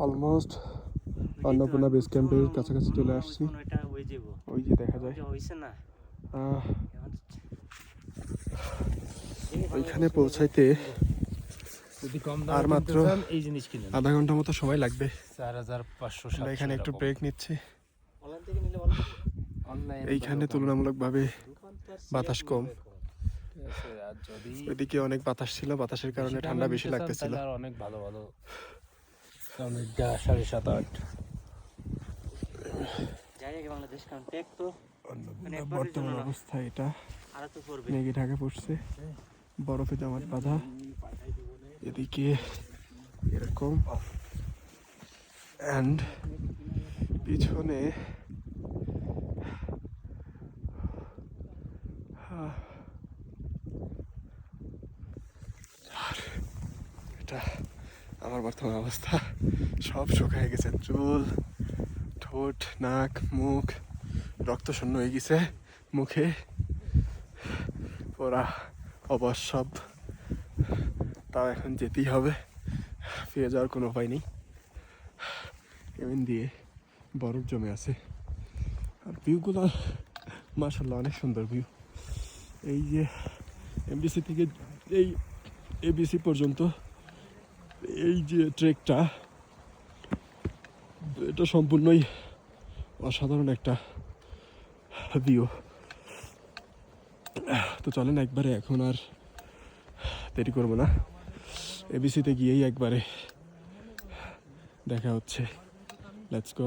Almost Annapurna base ক্যাম্পের কাছাকাছি চলে আসছি। ওই যে দেখা যায় ওইখানে পৌঁছাইতে আর মাত্র আধা ঘন্টা মতো সময় লাগবে। 4500 এখানে একটু ব্রেক নিচ্ছি। এইখানে তুলনামূলকভাবে বাতাস কম, এদিকে অনেক বাতাস ছিল, বাতাসের কারণে ঠান্ডা বেশি লাগতেছিল। অনেক ভালো ভালো 7:30-8 বর্তমান অবস্থা এটা, মেঘে ঢাকা পড়ছে, বরফে জমাট বাঁধা, এদিকে এরকম অ্যান্ড পিছনে এটা আমার বর্তমান অবস্থা। সব শুকায় গেছে, চুল, ঠোঁট, নাক, মুখ রক্ত শূন্য হয়ে গেছে, মুখে ওরা অবশ সব। তাও এখন যেতেই হবে, ফিরে যাওয়ার কোনো উপায় নেই। কেবিন দিয়ে বরফ জমে আছে, আর ভিউগুলো মাশাআল্লাহ অনেক সুন্দর ভিউ। এই যে এমবিসি থেকে এই এবিসি পর্যন্ত এই যে ট্রেকটা, এটা সম্পূর্ণই অসাধারণ একটা ভিউ। তো চলেন একবারে, এখন আর দেরি করবো না, এবিসিতে গিয়েই একবারে দেখা হচ্ছে। Let's go.